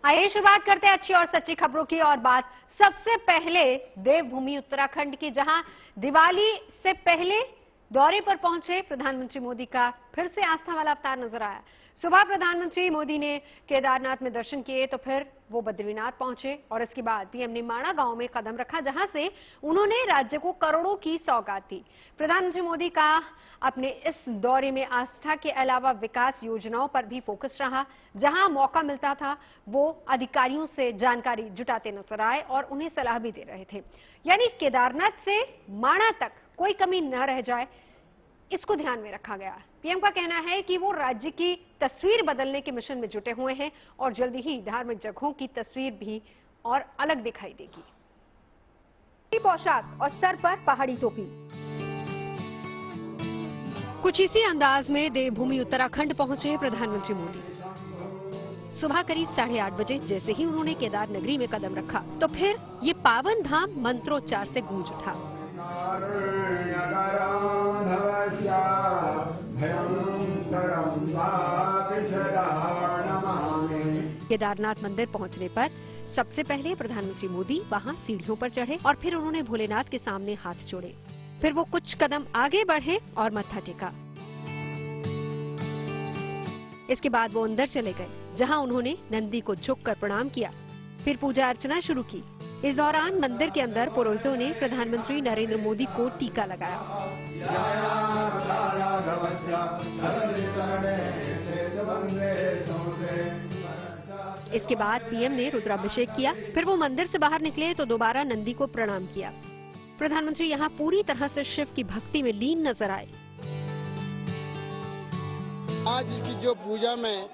आइए शुरुआत करते हैं अच्छी और सच्ची खबरों की। और बात सबसे पहले देवभूमि उत्तराखंड की, जहां दिवाली से पहले दौरे पर पहुंचे प्रधानमंत्री मोदी का फिर से आस्था वाला अवतार नजर आया। सुबह प्रधानमंत्री मोदी ने केदारनाथ में दर्शन किए, तो फिर वो बद्रीनाथ पहुंचे और इसके बाद पीएम ने माणा गांव में कदम रखा, जहां से उन्होंने राज्य को करोड़ों की सौगात दी। प्रधानमंत्री मोदी का अपने इस दौरे में आस्था के अलावा विकास योजनाओं पर भी फोकस रहा। जहां मौका मिलता था वो अधिकारियों से जानकारी जुटाते नजर आए और उन्हें सलाह भी दे रहे थे। यानी केदारनाथ से माणा तक कोई कमी न रह जाए, इसको ध्यान में रखा गया। पीएम का कहना है कि वो राज्य की तस्वीर बदलने के मिशन में जुटे हुए हैं और जल्दी ही धार्मिक जगहों की तस्वीर भी और अलग दिखाई देगी। पोशाक और सर पर पहाड़ी टोपी, कुछ इसी अंदाज में देवभूमि उत्तराखंड पहुंचे प्रधानमंत्री मोदी। सुबह करीब 8:30 बजे जैसे ही उन्होंने केदार नगरी में कदम रखा, तो फिर ये पावन धाम मंत्रोच्चार से गूंज उठा। केदारनाथ मंदिर पहुंचने पर सबसे पहले प्रधानमंत्री मोदी वहां सीढ़ियों पर चढ़े और फिर उन्होंने भोलेनाथ के सामने हाथ जोड़े। फिर वो कुछ कदम आगे बढ़े और मत्था टेका। इसके बाद वो अंदर चले गए, जहां उन्होंने नंदी को झुककर प्रणाम किया। फिर पूजा अर्चना शुरू की। इस दौरान मंदिर के अंदर पुरोहितों ने प्रधानमंत्री नरेंद्र मोदी को टीका लगाया। इसके बाद पीएम ने रुद्राभिषेक किया। फिर वो मंदिर से बाहर निकले तो दोबारा नंदी को प्रणाम किया। प्रधानमंत्री यहाँ पूरी तरह से शिव की भक्ति में लीन नजर आए। आज की जो पूजा में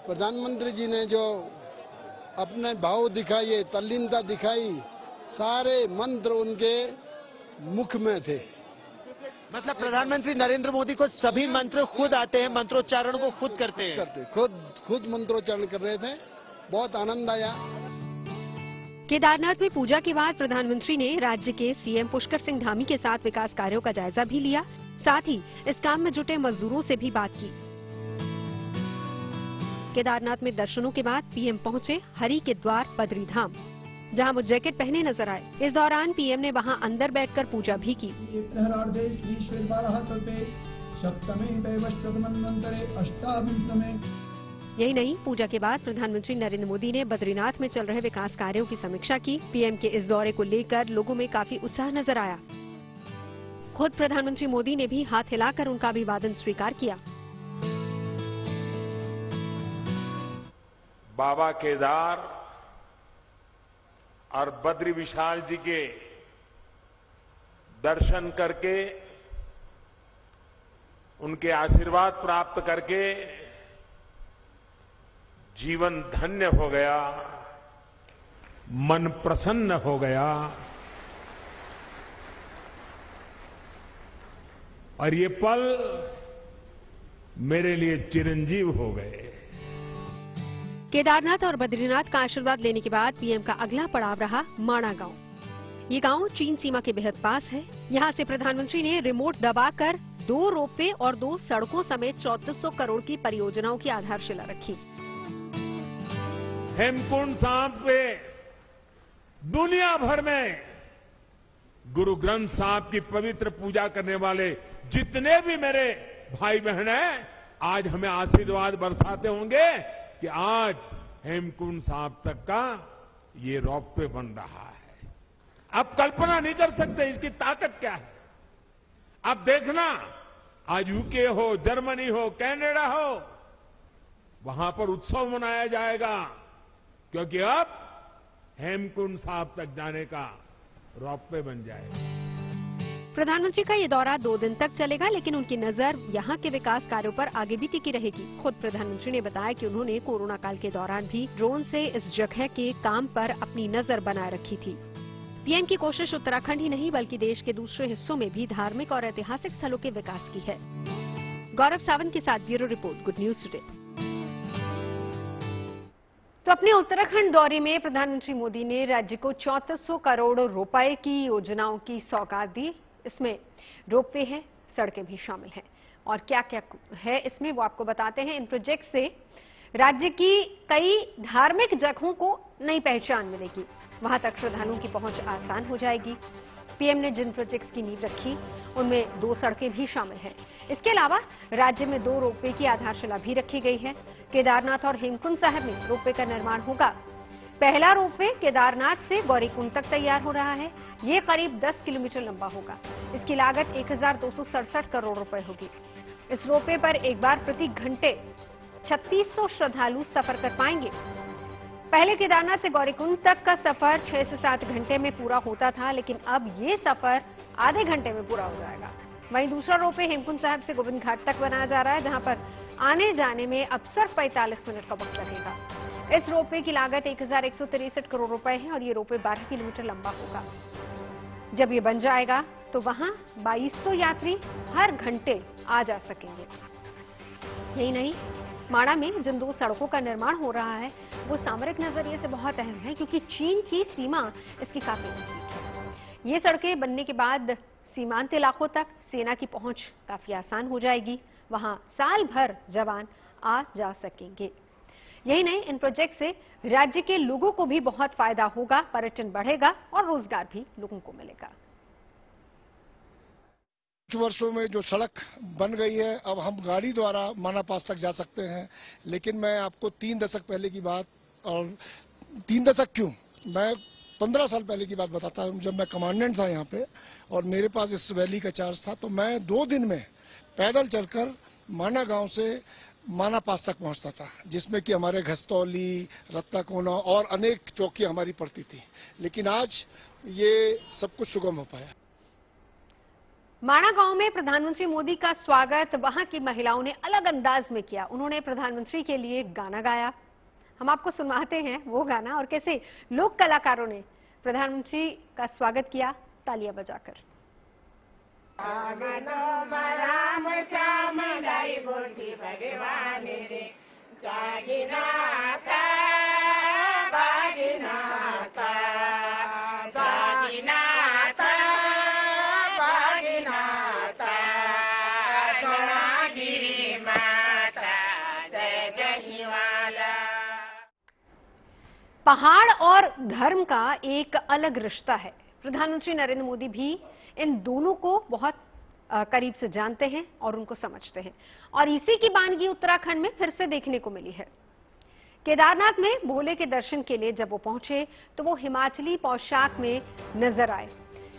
प्रधानमंत्री जी ने जो अपने भाव दिखाए, तल्लीनता दिखाई, सारे मंत्र उनके मुख में थे। मतलब प्रधानमंत्री नरेंद्र मोदी को सभी मंत्र खुद आते हैं, मंत्रोच्चारण को खुद करते हैं? खुद मंत्रोच्चारण कर रहे थे। बहुत आनंद आया। केदारनाथ में पूजा के बाद प्रधानमंत्री ने राज्य के सीएम पुष्कर सिंह धामी के साथ विकास कार्यों का जायजा भी लिया। साथ ही इस काम में जुटे मजदूरों से भी बात की। केदारनाथ में दर्शनों के बाद पीएम पहुंचे हरि के द्वार बद्रीधाम, जहां वो जैकेट पहने नजर आए। इस दौरान पीएम ने वहां अंदर बैठकर पूजा भी की। यही नहीं, पूजा के बाद प्रधानमंत्री नरेंद्र मोदी ने बद्रीनाथ में चल रहे विकास कार्यों की समीक्षा की। पीएम के इस दौरे को लेकर लोगों में काफी उत्साह नजर आया। खुद प्रधानमंत्री मोदी ने भी हाथ हिलाकर उनका अभिवादन स्वीकार किया। बाबा केदार और बद्री विशाल जी के दर्शन करके, उनके आशीर्वाद प्राप्त करके जीवन धन्य हो गया, मन प्रसन्न हो गया। और ये पल मेरे लिए चिरंजीव हो गए। केदारनाथ और बद्रीनाथ का आशीर्वाद लेने के बाद पीएम का अगला पड़ाव रहा माणा गांव। ये गांव चीन सीमा के बेहद पास है। यहां से प्रधानमंत्री ने रिमोट दबाकर 2 रोपवे और 2 सड़कों समेत 3400 करोड़ की परियोजनाओं की आधारशिला रखी। हेमकुंड साहब पे दुनिया भर में गुरु ग्रंथ साहब की पवित्र पूजा करने वाले जितने भी मेरे भाई बहन हैं, आज हमें आशीर्वाद बरसाते होंगे कि आज हेमकुंड साहब तक का ये रोपवे बन रहा है। आप कल्पना नहीं कर सकते इसकी ताकत क्या है। आप देखना, आज यूके हो, जर्मनी हो, कनाडा हो, वहां पर उत्सव मनाया जाएगा, क्योंकि अब हेमकुंड साहब तक जाने का रोपवे बन जाएगा। प्रधानमंत्री का ये दौरा 2 दिन तक चलेगा, लेकिन उनकी नजर यहाँ के विकास कार्यों पर आगे भी टिकी रहेगी। खुद प्रधानमंत्री ने बताया कि उन्होंने कोरोना काल के दौरान भी ड्रोन से इस जगह के काम पर अपनी नजर बनाए रखी थी। पीएम की कोशिश उत्तराखंड ही नहीं बल्कि देश के दूसरे हिस्सों में भी धार्मिक और ऐतिहासिक स्थलों के विकास की है। गौरव सावंत के साथ bureau report, good news today. तो अपने उत्तराखंड दौरे में प्रधानमंत्री मोदी ने राज्य को 3400 करोड़ रुपए की योजनाओं की सौगात दी। इसमें रोपवे है, सड़कें भी शामिल हैं। और क्या क्या है इसमें वो आपको बताते हैं। इन प्रोजेक्ट से राज्य की कई धार्मिक जगहों को नई पहचान मिलेगी। वहां तक श्रद्धालुओं की पहुंच आसान हो जाएगी। पीएम ने जिन प्रोजेक्ट्स की नींव रखी उनमें 2 सड़कें भी शामिल हैं। इसके अलावा राज्य में 2 रोपवे की आधारशिला भी रखी गई है। केदारनाथ और हेमकुंड साहिब में रोपवे का निर्माण होगा। पहला रोपवे केदारनाथ से गौरीकुंड तक तैयार हो रहा है। ये करीब 10 किलोमीटर लंबा होगा। इसकी लागत 1267 करोड़ रुपए होगी। इस रोपवे पर एक बार प्रति घंटे 3600 श्रद्धालु सफर कर पाएंगे। पहले केदारनाथ से गौरीकुंड तक का सफर 6 से 7 घंटे में पूरा होता था, लेकिन अब ये सफर आधे घंटे में पूरा हो जाएगा। वहीं दूसरा रोपवे हेमकुंड साहिब से गोविंद घाट तक बनाया जा रहा है, जहां पर आने जाने में अब सिर्फ 45 मिनट का वक्त लगेगा। इस रोपवे की लागत 1163 करोड़ रुपए है और ये रोपवे 12 किलोमीटर लंबा होगा। जब ये बन जाएगा तो वहां 2200 यात्री हर घंटे आ जा सकेंगे। यही नहीं, माणा में जिन 2 सड़कों का निर्माण हो रहा है वो सामरिक नजरिए से बहुत अहम है, क्योंकि चीन की सीमा इसकी काफी नजदीक है। ये सड़कें बनने के बाद सीमांत इलाकों तक सेना की पहुंच काफी आसान हो जाएगी। वहां साल भर जवान आ जा सकेंगे। यही नहीं, इन प्रोजेक्ट से राज्य के लोगों को भी बहुत फायदा होगा, पर्यटन बढ़ेगा और रोजगार भी लोगों को मिलेगा। कुछ वर्षों में जो सड़क बन गई है, अब हम गाड़ी द्वारा माना पास तक जा सकते हैं। लेकिन मैं आपको 3 दशक पहले की बात, और 3 दशक क्यों, मैं 15 साल पहले की बात बताता हूं। जब मैं कमांडेंट था यहाँ पे और मेरे पास इस वैली का चार्ज था, तो मैं 2 दिन में पैदल चलकर माना गांव से माना पास तक पहुंचता था, जिसमें कि हमारे घस्तौली, रत्ताकोना और अनेक चौकियां हमारी पड़ती थी। लेकिन आज ये सब कुछ सुगम हो पाया। माणा गांव में प्रधानमंत्री मोदी का स्वागत वहां की महिलाओं ने अलग अंदाज में किया। उन्होंने प्रधानमंत्री के लिए गाना गाया। हम आपको सुनवाते हैं वो गाना और कैसे लोक कलाकारों ने प्रधानमंत्री का स्वागत किया तालियां बजाकर। पहाड़ और धर्म का एक अलग रिश्ता है। प्रधानमंत्री नरेंद्र मोदी भी इन दोनों को बहुत करीब से जानते हैं और उनको समझते हैं, और इसी की बानगी उत्तराखंड में फिर से देखने को मिली है। केदारनाथ में भोले के दर्शन के लिए जब वो पहुंचे तो वो हिमाचली पोशाक में नजर आए।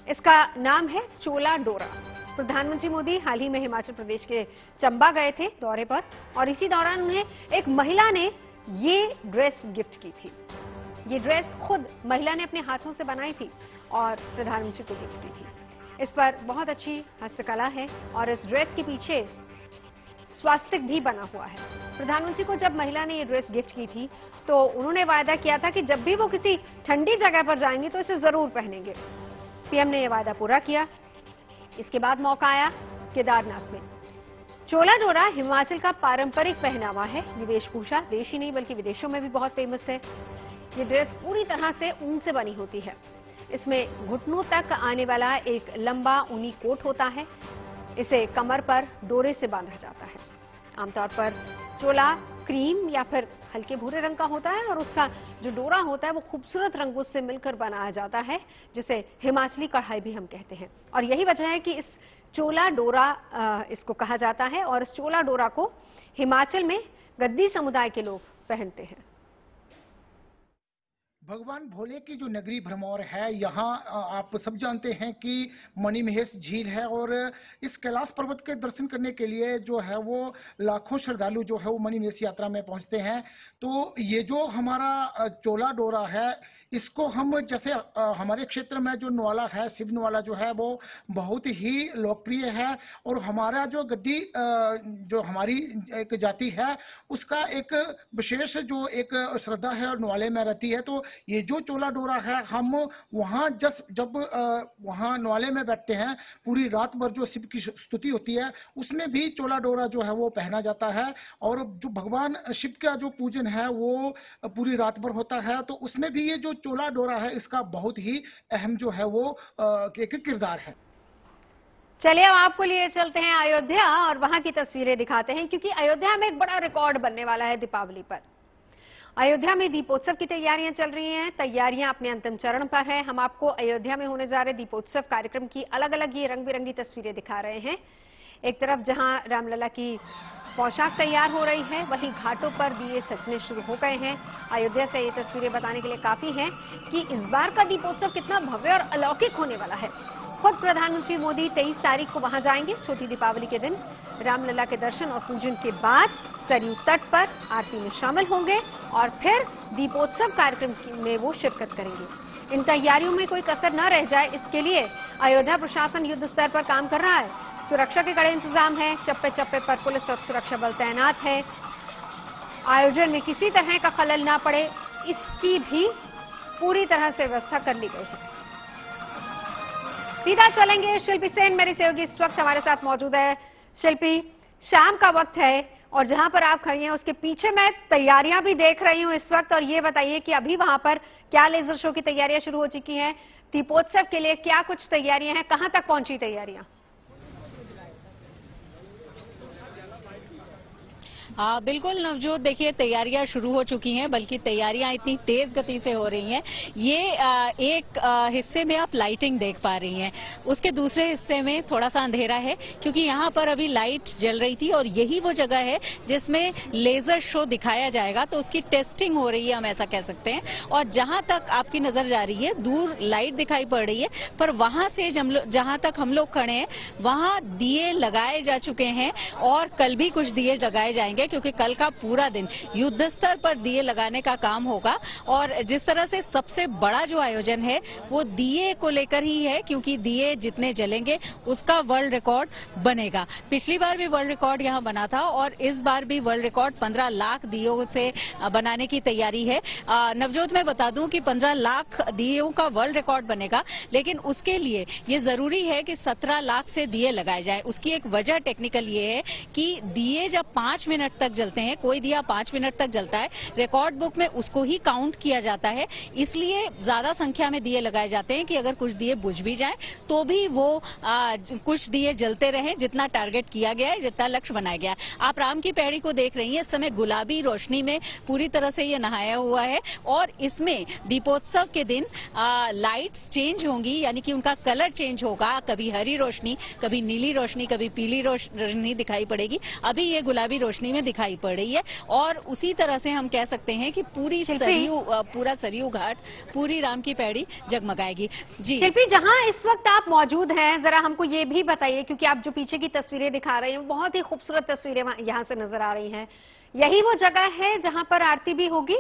इसका नाम है चोला डोरा। प्रधानमंत्री मोदी हाल ही में हिमाचल प्रदेश के चंबा गए थे दौरे पर, और इसी दौरान उन्हें एक महिला ने ये ड्रेस गिफ्ट की थी। ये ड्रेस खुद महिला ने अपने हाथों से बनाई थी और प्रधानमंत्री को गिफ्ट की थी। इस पर बहुत अच्छी हस्तकला है और इस ड्रेस के पीछे स्वास्तिक भी बना हुआ है। प्रधानमंत्री को जब महिला ने ये ड्रेस गिफ्ट की थी तो उन्होंने वायदा किया था कि जब भी वो किसी ठंडी जगह पर जाएंगे तो इसे जरूर पहनेंगे। पीएम ने यह वायदा पूरा किया। इसके बाद मौका आया केदारनाथ में। चोला डोरा हिमाचल का पारंपरिक पहनावा है। ये वेशभूषा देश ही नहीं बल्कि विदेशों में भी बहुत फेमस है। ये ड्रेस पूरी तरह से ऊन से बनी होती है। इसमें घुटनों तक आने वाला एक लंबा ऊनी कोट होता है। इसे कमर पर डोरे से बांधा जाता है। आमतौर पर चोला क्रीम या फिर हल्के भूरे रंग का होता है और उसका जो डोरा होता है वो खूबसूरत रंगों से मिलकर बनाया जाता है, जिसे हिमाचली कढ़ाई भी हम कहते हैं। और यही वजह है कि इस चोला डोरा इसको कहा जाता है, और इस चोला डोरा को हिमाचल में गद्दी समुदाय के लोग पहनते हैं। भगवान भोले की जो नगरी भरमौर है, यहाँ आप सब जानते हैं कि मणिमहेश झील है, और इस कैलाश पर्वत के दर्शन करने के लिए जो है वो लाखों श्रद्धालु जो है वो मणिमहेश यात्रा में पहुंचते हैं। तो ये जो हमारा चोला डोरा है, इसको हम जैसे हमारे क्षेत्र में जो न्वाला है, शिव न्वाला जो है वो बहुत ही लोकप्रिय है, और हमारा जो गद्दी जो हमारी एक जाति है उसका एक विशेष जो एक श्रद्धा है और न्वाले में रहती है। तो ये जो चोला डोरा है, हम वहां जब वहां न्वाले में बैठते हैं, पूरी रात भर जो शिव की स्तुति होती है उसमें भी चोला डोरा जो है वो पहना जाता है। और जो भगवान शिव का जो पूजन है वो पूरी रात भर होता है, तो उसमें भी ये जो चोला डोरा है इसका बहुत ही अहम जो है वो एक किरदार है। चलिए अब आपको लिए चलते हैं अयोध्या और वहां की तस्वीरें दिखाते हैं, क्योंकि अयोध्या में एक बड़ा रिकॉर्ड बनने वाला है दीपावली पर। अयोध्या में दीपोत्सव की तैयारियां चल रही हैं, तैयारियां अपने अंतिम चरण पर है। हम आपको अयोध्या में होने जा रहे दीपोत्सव कार्यक्रम की अलग अलग ये रंग बिरंगी तस्वीरें दिखा रहे हैं। एक तरफ जहां रामलला की पोशाक तैयार हो रही है, वहीं घाटों पर दिए सजने शुरू हो गए हैं। अयोध्या से ये तस्वीरें बताने के लिए काफी हैं कि इस बार का दीपोत्सव कितना भव्य और अलौकिक होने वाला है। खुद प्रधानमंत्री मोदी 23 तारीख को वहां जाएंगे। छोटी दीपावली के दिन रामलला के दर्शन और पूजन के बाद सरयू तट पर आरती में शामिल होंगे और फिर दीपोत्सव कार्यक्रम में वो शिरकत करेंगे। इन तैयारियों में कोई कसर न रह जाए, इसके लिए अयोध्या प्रशासन युद्ध स्तर पर काम कर रहा है। सुरक्षा के कड़े इंतजाम है, चप्पे चप्पे पर पुलिस और सुरक्षा बल तैनात है। आयोजन में किसी तरह का खलल ना पड़े, इसकी भी पूरी तरह से व्यवस्था कर ली गई है। सीधा चलेंगे शिल्पी सेन मेरी सहयोगी इस वक्त हमारे साथ मौजूद है। शिल्पी, शाम का वक्त है और जहां पर आप खड़ी हैं उसके पीछे मैं तैयारियां भी देख रही हूं इस वक्त, और ये बताइए कि अभी वहां पर क्या लेजर शो की तैयारियां शुरू हो चुकी हैं? दीपोत्सव के लिए क्या कुछ तैयारियां हैं? कहां तक पहुंची तैयारियां? बिल्कुल नवजोत, देखिए तैयारियां शुरू हो चुकी हैं, बल्कि तैयारियां इतनी तेज गति से हो रही हैं। ये एक हिस्से में आप लाइटिंग देख पा रही हैं, उसके दूसरे हिस्से में थोड़ा सा अंधेरा है, क्योंकि यहां पर अभी लाइट जल रही थी और यही वो जगह है जिसमें लेजर शो दिखाया जाएगा, तो उसकी टेस्टिंग हो रही है, हम ऐसा कह सकते हैं। और जहां तक आपकी नजर जा रही है, दूर लाइट दिखाई पड़ रही है, पर वहां से जहां तक हम लोग खड़े हैं वहां दिए लगाए जा चुके हैं और कल भी कुछ दिए लगाए जाएंगे, क्योंकि कल का पूरा दिन युद्ध स्तर पर दिए लगाने का काम होगा। और जिस तरह से सबसे बड़ा जो आयोजन है वो दिए को लेकर ही है, क्योंकि दिए जितने जलेंगे उसका वर्ल्ड रिकॉर्ड बनेगा। पिछली बार भी वर्ल्ड रिकॉर्ड यहां बना था और इस बार भी वर्ल्ड रिकॉर्ड 15 लाख दियों से बनाने की तैयारी है। नवजोत, मैं बता दूं कि 15 लाख दियों का वर्ल्ड रिकॉर्ड बनेगा, लेकिन उसके लिए ये जरूरी है कि 17 लाख से दिए लगाए जाए। उसकी एक वजह टेक्निकल ये है कि दिए जब 5 मिनट तक जलते हैं, कोई दिया 5 मिनट तक जलता है, रिकॉर्ड बुक में उसको ही काउंट किया जाता है। इसलिए ज्यादा संख्या में दिए लगाए जाते हैं कि अगर कुछ दिए बुझ भी जाएं तो भी वो कुछ दिए जलते रहें, जितना टारगेट किया गया है, जितना लक्ष्य बनाया गया है। आप राम की पैड़ी को देख रही हैं, इस समय गुलाबी रोशनी में पूरी तरह से ये नहाया हुआ है और इसमें दीपोत्सव के दिन लाइट्स चेंज होंगी, यानी कि उनका कलर चेंज होगा। कभी हरी रोशनी, कभी नीली रोशनी, कभी पीली रोशनी दिखाई पड़ेगी। अभी ये गुलाबी रोशनी में दिखाई पड़ रही है और उसी तरह से हम कह सकते हैं कि पूरा सरयू घाट, पूरी राम की पैड़ी जगमगाएगी। जी शिल्पी, जहां इस वक्त आप मौजूद हैं, जरा हमको ये भी बताइए, क्योंकि आप जो पीछे की तस्वीरें दिखा रहे हैं बहुत ही खूबसूरत तस्वीरें यहां से नजर आ रही हैं। यही वो जगह है जहां पर आरती भी होगी?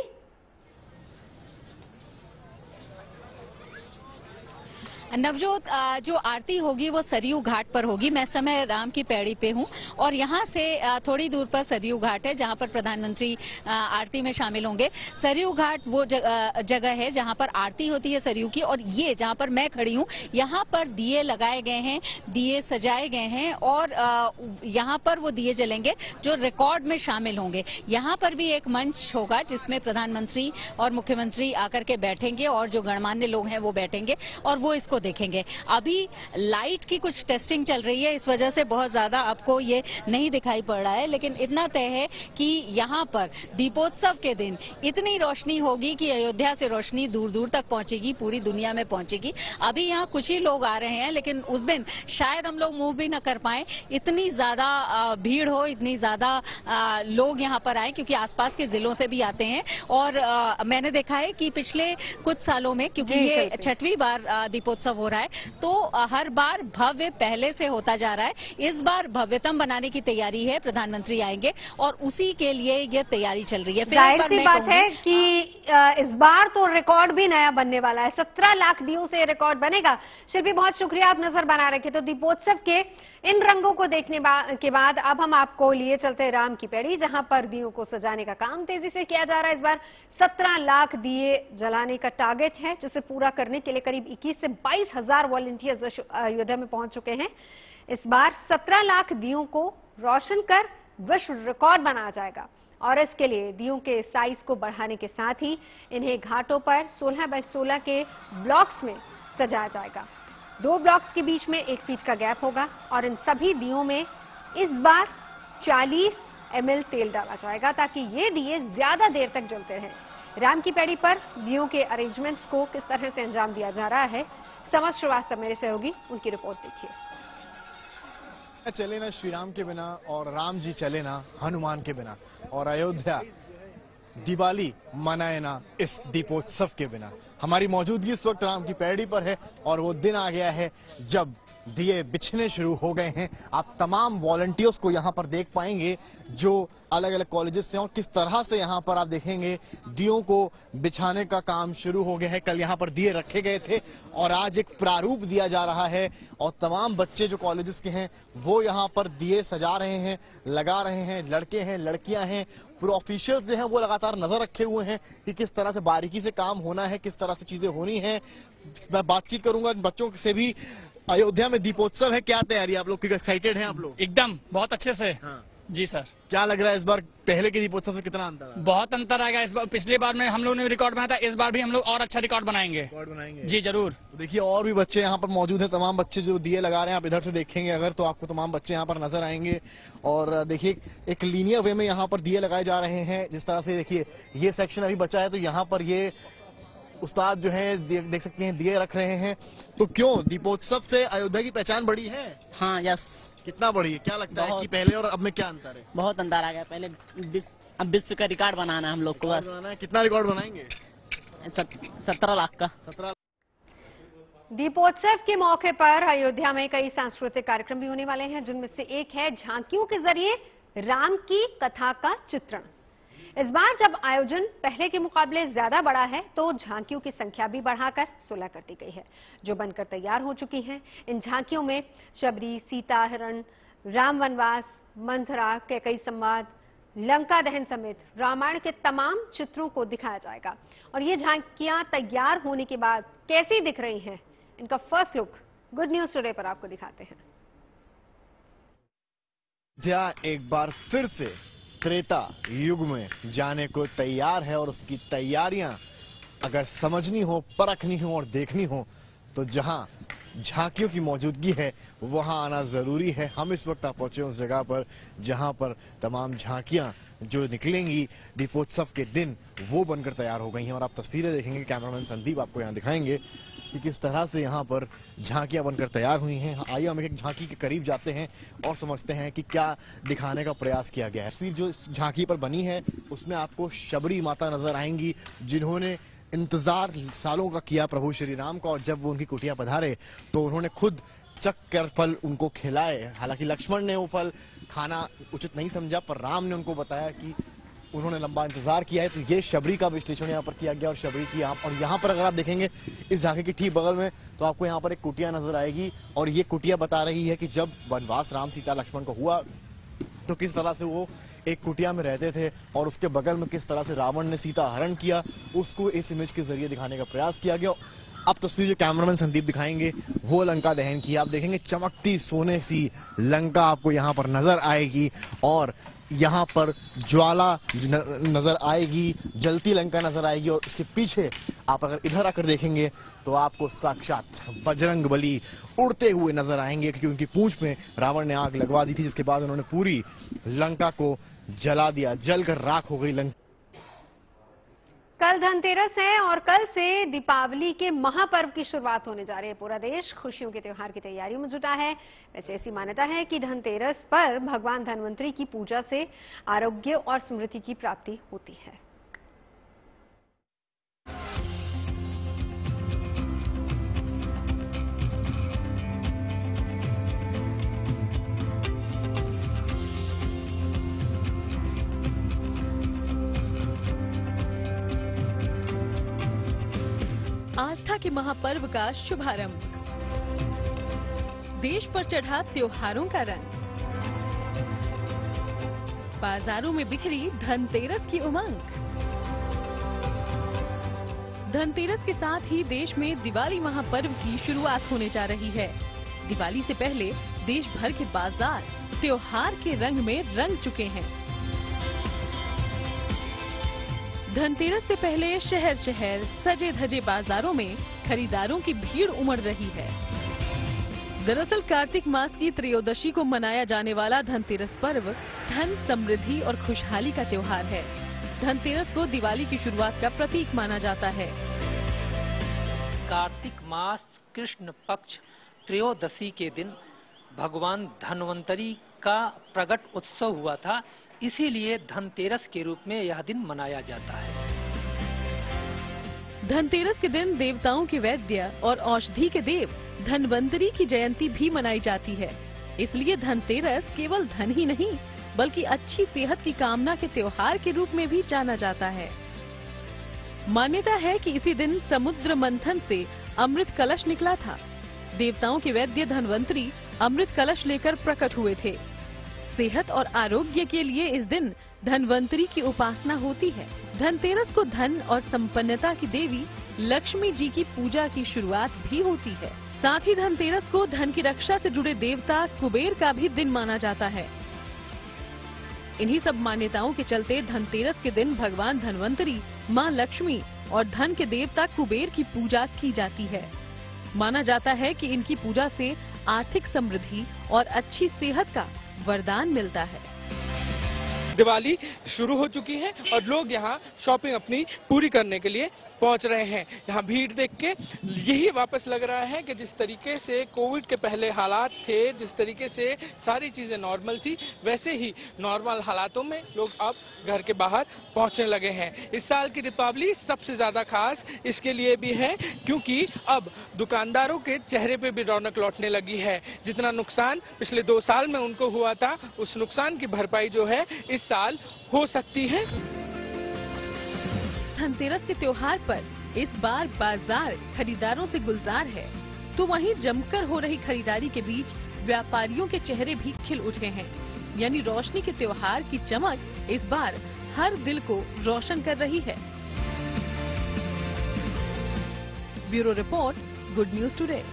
नवजोत, जो आरती होगी वो सरयू घाट पर होगी। मैं समय राम की पैड़ी पे हूं और यहां से थोड़ी दूर पर सरयू घाट है जहां पर प्रधानमंत्री आरती में शामिल होंगे। सरयू घाट वो जगह है जहां पर आरती होती है सरयू की, और ये जहां पर मैं खड़ी हूं यहां पर दिए लगाए गए हैं, दिए सजाए गए हैं और यहां पर वो दिए जलेंगे जो रिकॉर्ड में शामिल होंगे। यहां पर भी एक मंच होगा जिसमें प्रधानमंत्री और मुख्यमंत्री आकर के बैठेंगे और जो गणमान्य लोग हैं वो बैठेंगे और वो इसको देखेंगे। अभी लाइट की कुछ टेस्टिंग चल रही है, इस वजह से बहुत ज्यादा आपको ये नहीं दिखाई पड़ रहा है, लेकिन इतना तय है कि यहां पर दीपोत्सव के दिन इतनी रोशनी होगी कि अयोध्या से रोशनी दूर दूर तक पहुंचेगी, पूरी दुनिया में पहुंचेगी। अभी यहां कुछ ही लोग आ रहे हैं, लेकिन उस दिन शायद हम लोग मूव भी न कर पाए, इतनी ज्यादा भीड़ हो, इतनी ज्यादा लोग यहां पर आए, क्योंकि आसपास के जिलों से भी आते हैं। और मैंने देखा है कि पिछले कुछ सालों में, क्योंकि ये 6वीं बार दीपोत्सव हो रहा है, तो हर बार भव्य पहले से होता जा रहा है। इस बार भव्यतम बनाने की तैयारी है, प्रधानमंत्री आएंगे और उसी के लिए ये तैयारी चल रही है। जाहिर सी बात है कि इस बार तो रिकॉर्ड भी नया बनने वाला है, 17 लाख दियों से रिकॉर्ड बनेगा। शिल्पी, बहुत शुक्रिया, आप नजर बना रखे। तो दीपोत्सव के इन रंगों को देखने के बाद अब हम आपको लिए चलते हैं राम की पैड़ी, जहां पर दियों को सजाने का काम तेजी से किया जा रहा है। इस बार 17 लाख दिए जलाने का टारगेट है, जिसे पूरा करने के लिए करीब 21 से 22 हजार वॉलंटियर्स अयोध्या में पहुंच चुके हैं। इस बार 17 लाख दियों को रोशन कर विश्व रिकॉर्ड बनाया जाएगा और इसके लिए दियों के साइज को बढ़ाने के साथ ही इन्हें घाटों पर 16 बाय 16 के ब्लॉक्स में सजाया जाएगा। 2 ब्लॉक्स के बीच में 1 फीट का गैप होगा और इन सभी दियों में इस बार 40 ml तेल डाला जाएगा ताकि ये दिए ज्यादा देर तक जलते रहें। राम की पैड़ी पर दियों के अरेंजमेंट्स को किस तरह से अंजाम दिया जा रहा है, समझ श्रीवास्तव मेरे सहयोगी, उनकी रिपोर्ट देखिए। चले ना श्री राम के बिना और राम जी चले ना हनुमान के बिना, और अयोध्या दिवाली मनाए ना इस दीपोत्सव के बिना। हमारी मौजूदगी इस वक्त राम की पैड़ी पर है और वो दिन आ गया है जब दिए बिछने शुरू हो गए हैं। आप तमाम वॉलंटियर्स को यहां पर देख पाएंगे जो अलग अलग कॉलेजेस से हैं और किस तरह से यहां पर आप देखेंगे दियों को बिछाने का काम शुरू हो गया है। कल यहां पर दिए रखे गए थे और आज एक प्रारूप दिया जा रहा है और तमाम बच्चे जो कॉलेजेस के हैं वो यहां पर दिए सजा रहे हैं, लगा रहे हैं। लड़के हैं, लड़कियां हैं, पूरे ऑफिशियल्स जो हैं वो लगातार नजर रखे हुए हैं कि किस तरह से बारीकी से काम होना है, किस तरह से चीजें होनी है। मैं बातचीत करूंगा बच्चों से भी। अयोध्या में दीपोत्सव है, क्या तैयारी आप लोग, एक्साइटेड हैं आप लोग? एकदम बहुत अच्छे से। हाँ। जी सर। क्या लग रहा है इस बार पहले के दीपोत्सव से कितना अंतर है? बहुत अंतर आएगा इस बार। पिछली बार में हम लोग ने रिकॉर्ड बनाया था, इस बार भी हम लोग और अच्छा रिकॉर्ड बनाएंगे। जी जरूर। देखिए और भी बच्चे यहाँ पर मौजूद हैं, तमाम बच्चे जो दिए लगा रहे हैं। आप इधर से देखेंगे अगर तो आपको तमाम बच्चे यहाँ पर नजर आएंगे और देखिए एक लीनियर वे में यहाँ पर दिए लगाए जा रहे हैं। जिस तरह से देखिए ये सेक्शन अभी बचा है तो यहाँ पर ये उस्ताद जो है देख सकते हैं दिए रख रहे हैं। तो क्यों दीपोत्सव से अयोध्या की पहचान बढ़ी है? हाँ यस। कितना बढ़ी है, क्या लगता है कि पहले और अब में क्या अंतर है? बहुत अंतर आ गया। पहले अब विश्व का रिकॉर्ड बनाना है हम लोग को बस। कितना रिकॉर्ड बनाएंगे? 17 लाख का। 17। दीपोत्सव के मौके पर अयोध्या में कई सांस्कृतिक कार्यक्रम भी होने वाले हैं, जिनमें से एक है झांकियों के जरिए राम की कथा का चित्रण। इस बार जब आयोजन पहले के मुकाबले ज्यादा बड़ा है तो झांकियों की संख्या भी बढ़ाकर 16 कर दी गई है, जो बनकर तैयार हो चुकी हैं। इन झांकियों में शबरी, सीता हरण, राम वनवास, मंथरा, कैकई संवाद, लंका दहन समेत रामायण के तमाम चित्रों को दिखाया जाएगा। और ये झांकियां तैयार होने के बाद कैसी दिख रही हैं, इनका first look good news today पर आपको दिखाते हैं। एक बार फिर से त्रेता युग में जाने को तैयार है और उसकी तैयारियां अगर समझनी हो, परखनी हो और देखनी हो तो जहां झांकियों की मौजूदगी है वहां आना जरूरी है। हम इस वक्त पहुंचे उस जगह पर जहां पर तमाम झांकियां जो निकलेंगी दीपोत्सव के दिन वो बनकर तैयार हो गई हैं और आप तस्वीरें देखेंगे। कैमरामैन संदीप आपको यहां दिखाएंगे कि किस तरह से यहाँ पर झांकियां बनकर तैयार हुई हैं। आइए हम एक झांकी के करीब जाते हैं और समझते हैं कि क्या दिखाने का प्रयास किया गया है। तस्वीर जो इस झांकी पर बनी है उसमें आपको शबरी माता नजर आएंगी, जिन्होंने इंतजार सालों का किया प्रभु श्री राम का, और जब वो उनकी कुटिया पधारे तो उन्होंने खुद चक कर फल उनको खिलाए। हालांकि लक्ष्मण ने वो फल खाना उचित नहीं समझा, पर राम ने उनको बताया कि उन्होंने लंबा इंतजार किया है। तो ये शबरी का विश्लेषण यहाँ पर किया गया और शबरी की और यहाँ पर अगर आप देखेंगे इस झांकी के ठीक बगल में तो आपको यहाँ पर एक कुटिया नजर आएगी और ये कुटिया बता रही है कि जब वनवास राम सीता लक्ष्मण को हुआ तो किस तरह से वो एक कुटिया में रहते थे और उसके बगल में किस तरह से रावण ने सीता हरण किया, उसको इस इमेज के जरिए दिखाने का प्रयास किया गया। अब तस्वीर जो कैमरामैन संदीप दिखाएंगे वो लंका दहन की। आप देखेंगे चमकती सोने सी लंका आपको यहाँ पर नजर आएगी और यहाँ पर ज्वाला नजर आएगी, जलती लंका नजर आएगी और उसके पीछे आप अगर इधर आकर देखेंगे तो आपको साक्षात बजरंग बली उड़ते हुए नजर आएंगे, क्योंकि उनकी पूंछ में रावण ने आग लगवा दी थी, जिसके बाद उन्होंने पूरी लंका को जला दिया, जलकर राख हो गई लंका। कल धनतेरस है और कल से दीपावली के महापर्व की शुरुआत होने जा रही है। पूरा देश खुशियों के त्योहार की तैयारियों में जुटा है। वैसे ऐसी मान्यता है कि धनतेरस पर भगवान धन्वंतरी की पूजा से आरोग्य और समृद्धि की प्राप्ति होती है। आस्था के महापर्व का शुभारंभ, देश पर चढ़ा त्योहारों का रंग, बाजारों में बिखरी धनतेरस की उमंग। धनतेरस के साथ ही देश में दिवाली महापर्व की शुरुआत होने जा रही है। दिवाली से पहले देश भर के बाजार त्योहार के रंग में रंग चुके हैं। धनतेरस से पहले शहर शहर सजे धजे बाजारों में खरीदारों की भीड़ उमड़ रही है। दरअसल कार्तिक मास की त्रयोदशी को मनाया जाने वाला धनतेरस पर्व धन, समृद्धि और खुशहाली का त्योहार है। धनतेरस को दिवाली की शुरुआत का प्रतीक माना जाता है। कार्तिक मास कृष्ण पक्ष त्रयोदशी के दिन भगवान धन्वंतरी का प्रकट उत्सव हुआ था, इसीलिए धनतेरस के रूप में यह दिन मनाया जाता है। धनतेरस के दिन देवताओं के वैद्य और औषधि के देव धन्वंतरी की जयंती भी मनाई जाती है। इसलिए धनतेरस केवल धन ही नहीं बल्कि अच्छी सेहत की कामना के त्योहार के रूप में भी जाना जाता है। मान्यता है कि इसी दिन समुद्र मंथन से अमृत कलश निकला था। देवताओं के वैद्य धन्वंतरी अमृत कलश लेकर प्रकट हुए थे। सेहत और आरोग्य के लिए इस दिन धन्वंतरी की उपासना होती है। धनतेरस को धन और संपन्नता की देवी लक्ष्मी जी की पूजा की शुरुआत भी होती है। साथ ही धनतेरस को धन की रक्षा से जुड़े देवता कुबेर का भी दिन माना जाता है। इन्हीं सब मान्यताओं के चलते धनतेरस के दिन भगवान धन्वंतरी, मां लक्ष्मी और धन के देवता कुबेर की पूजा की जाती है। माना जाता है कि इनकी पूजा से आर्थिक समृद्धि और अच्छी सेहत का वरदान मिलता है। दिवाली शुरू हो चुकी है और लोग यहाँ शॉपिंग अपनी पूरी करने के लिए पहुँच रहे हैं। यहाँ भीड़ देख के यही वापस लग रहा है कि जिस तरीके से कोविड के पहले हालात थे, जिस तरीके से सारी चीजें नॉर्मल थी, वैसे ही नॉर्मल हालातों में लोग अब घर के बाहर पहुँचने लगे हैं। इस साल की दीपावली सबसे ज्यादा खास इसके लिए भी है क्योंकि अब दुकानदारों के चेहरे पे भी रौनक लौटने लगी है। जितना नुकसान पिछले 2 साल में उनको हुआ था, उस नुकसान की भरपाई जो है इस साल हो सकती है। धनतेरस के त्योहार पर इस बार बाजार खरीदारों से गुलजार है, तो वहीं जमकर हो रही खरीदारी के बीच व्यापारियों के चेहरे भी खिल उठे हैं। यानी रोशनी के त्योहार की चमक इस बार हर दिल को रोशन कर रही है। Bureau report, good news today.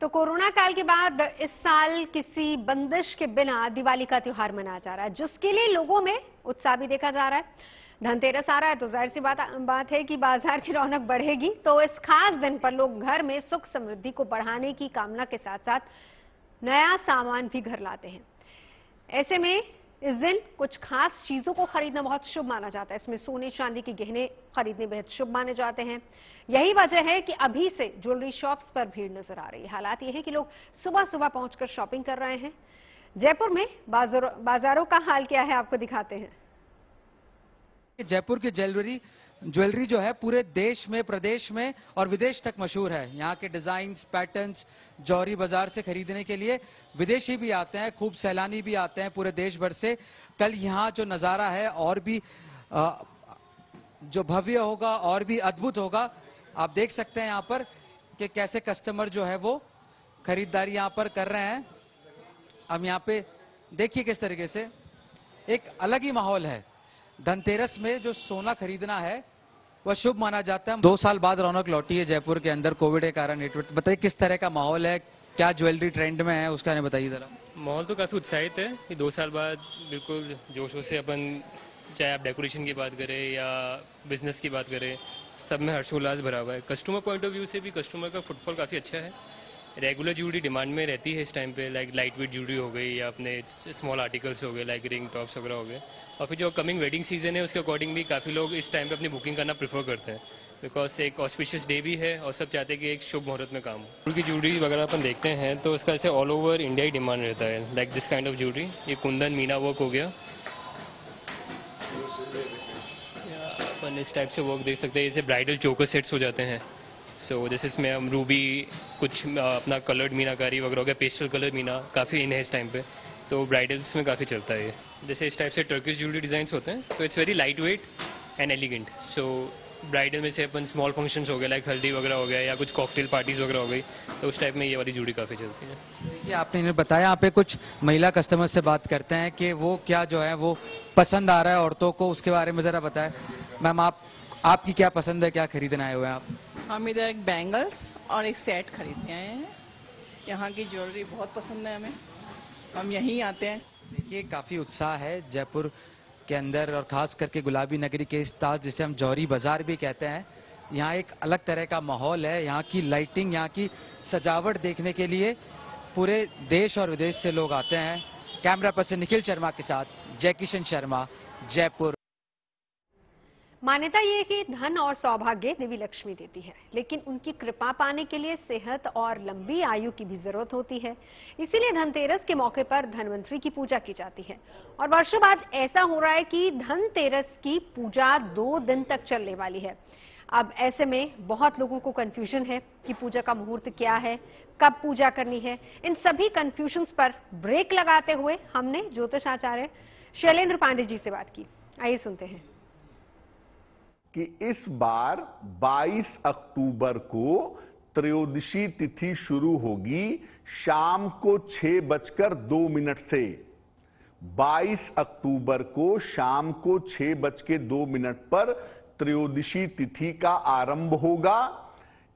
तो कोरोना काल के बाद इस साल किसी बंदिश के बिना दिवाली का त्योहार मनाया जा रहा है, जिसके लिए लोगों में उत्साह भी देखा जा रहा है। धनतेरस आ रहा है तो जाहिर सी बात है कि बाजार की रौनक बढ़ेगी। तो इस खास दिन पर लोग घर में सुख समृद्धि को बढ़ाने की कामना के साथ साथ नया सामान भी घर लाते हैं। ऐसे में इस दिन कुछ खास चीजों को खरीदना बहुत शुभ माना जाता है। इसमें सोने चांदी के गहने खरीदने बेहद शुभ माने जाते हैं। यही वजह है कि अभी से ज्वेलरी शॉप्स पर भीड़ नजर आ रही है। हालात ये है कि लोग सुबह सुबह पहुंचकर शॉपिंग कर रहे हैं। जयपुर में बाजारों का हाल क्या है, आपको दिखाते हैं। जयपुर की ज्वेलरी जो है पूरे देश में, प्रदेश में और विदेश तक मशहूर है। यहाँ के डिजाइन्स, पैटर्न्स जौहरी बाजार से खरीदने के लिए विदेशी भी आते हैं, खूब सैलानी भी आते हैं पूरे देश भर से। कल यहाँ जो नजारा है और भी जो भव्य होगा और भी अद्भुत होगा। आप देख सकते हैं यहाँ पर कि कैसे कस्टमर जो है वो खरीदारी यहाँ पर कर रहे हैं। अब यहाँ पे देखिए किस तरीके से एक अलग ही माहौल है। धनतेरस में जो सोना खरीदना है वह शुभ माना जाता है। 2 साल बाद रौनक लौटी है जयपुर के अंदर कोविड के कारण। बताइए किस तरह का माहौल है, क्या ज्वेलरी ट्रेंड में है, उसका बताइए जरा। माहौल तो काफी उत्साहित है कि 2 साल बाद बिल्कुल जोशों से अपन, चाहे आप डेकोरेशन की बात करें या बिजनेस की बात करें, सब में हर्षोल्लास भरा हुआ है। कस्टमर पॉइंट ऑफ व्यू से भी कस्टमर का फुटफॉल काफी अच्छा है। रेगुलर ज्वेलरी डिमांड में रहती है इस टाइम पे, लाइक लाइट वेट ज्वेलरी हो गई या अपने स्मॉल आर्टिकल्स हो गए लाइक रिंग टॉप्स वगैरह हो गए। और फिर जो कमिंग वेडिंग सीजन है उसके अकॉर्डिंग भी काफ़ी लोग इस टाइम पे अपनी बुकिंग करना प्रेफर करते हैं, बिकॉज एक ऑस्पिशियस डे भी है और सब चाहते हैं कि एक शुभ मुहूर्त में काम हो। फूल की ज्वेलरी वगैरह अपन देखते हैं तो इसका ऐसे ऑल ओवर इंडिया ही डिमांड रहता है, like this kind of jewellery. ये कुंदन मीना वर्क हो गया, अपन इस टाइप से वर्क देख सकते हैं। जैसे ब्राइडल चोकर सेट्स हो जाते हैं। सो जैसे इसमें हम रूबी, कुछ अपना कलर्ड मीनाकारी वगैरह हो गया, पेस्टल कलर मीना काफ़ी इन है इस टाइम पे, तो ब्राइडल्स में काफ़ी चलता है ये। जैसे इस टाइप से टर्किश ज्वेलरी डिजाइन होते हैं, so it's very light weight and elegant. So bridal में से अपन स्मॉल फंक्शंस हो गए लाइक हल्दी वगैरह हो गया या कुछ कॉकटेल पार्टीज वगैरह हो गई, तो उस टाइप में ये वाली ज्वेलरी काफ़ी चलती है। ये आपने इन्हें बताया, यहाँ पे कुछ महिला कस्टमर से बात करते हैं कि वो क्या जो है वो पसंद आ रहा है औरतों को, उसके बारे में जरा बताएं। मैम आपकी क्या पसंद है, क्या खरीदने आए हुए हैं आप? हम इधर एक बैंगल्स और एक सेट खरीदने आए हैं। यहाँ की ज्वेलरी बहुत पसंद है हमें, हम यहीं आते हैं। देखिए काफी उत्साह है जयपुर के अंदर और खास करके गुलाबी नगरी के इस ताज जिसे हम जौहरी बाजार भी कहते हैं, यहाँ एक अलग तरह का माहौल है। यहाँ की लाइटिंग, यहाँ की सजावट देखने के लिए पूरे देश और विदेश से लोग आते हैं। कैमरा पर्सन निखिल शर्मा के साथ जय किशन शर्मा, जयपुर। मान्यता ये है कि धन और सौभाग्य देवी लक्ष्मी देती है, लेकिन उनकी कृपा पाने के लिए सेहत और लंबी आयु की भी जरूरत होती है। इसीलिए धनतेरस के मौके पर धनवंतरी की पूजा की जाती है और वर्षों बाद ऐसा हो रहा है कि धनतेरस की पूजा 2 दिन तक चलने वाली है। अब ऐसे में बहुत लोगों को कंफ्यूजन है कि पूजा का मुहूर्त क्या है, कब पूजा करनी है। इन सभी कंफ्यूजन्स पर ब्रेक लगाते हुए हमने ज्योतिष आचार्य शैलेंद्र पांडे जी से बात की। आइए सुनते हैं कि इस बार 22 अक्टूबर को त्रयोदशी तिथि शुरू होगी शाम को 6:02 से। 22 अक्टूबर को शाम को 6:02 पर त्रयोदशी तिथि का आरंभ होगा।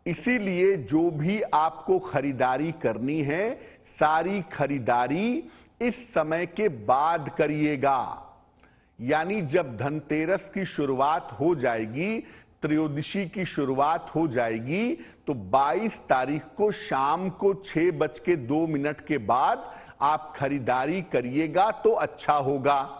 इसीलिए जो भी आपको खरीदारी करनी है, सारी खरीदारी इस समय के बाद करिएगा। यानी जब धनतेरस की शुरुआत हो जाएगी, त्रयोदशी की शुरुआत हो जाएगी, तो 22 तारीख को शाम को 6:02 के बाद आप खरीदारी करिएगा तो अच्छा होगा।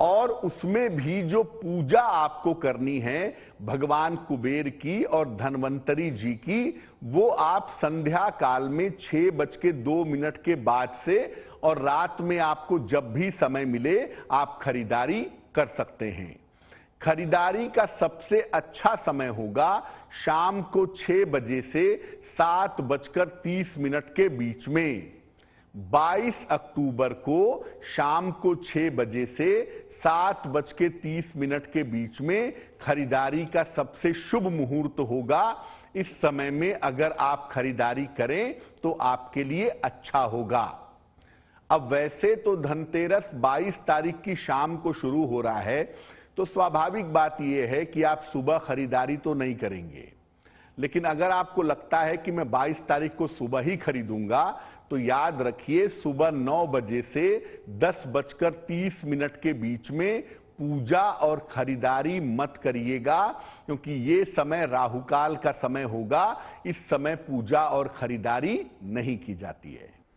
और उसमें भी जो पूजा आपको करनी है भगवान कुबेर की और धनवंतरी जी की, वो आप संध्या काल में 6:02 के बाद से और रात में आपको जब भी समय मिले आप खरीदारी कर सकते हैं। खरीदारी का सबसे अच्छा समय होगा शाम को 6 बजे से 7:30 के बीच में। 22 अक्टूबर को शाम को 6 बजे से 7:30 के बीच में खरीदारी का सबसे शुभ मुहूर्त होगा। इस समय में अगर आप खरीदारी करें तो आपके लिए अच्छा होगा। अब वैसे तो धनतेरस 22 तारीख की शाम को शुरू हो रहा है, तो स्वाभाविक बात यह है कि आप सुबह खरीदारी तो नहीं करेंगे। लेकिन अगर आपको लगता है कि मैं 22 तारीख को सुबह ही खरीदूंगा, तो याद रखिए सुबह 9 बजे से 10:30 के बीच में पूजा और खरीदारी मत करिएगा, क्योंकि ये समय राहुकाल का समय होगा। इस समय पूजा और खरीदारी नहीं की जाती है।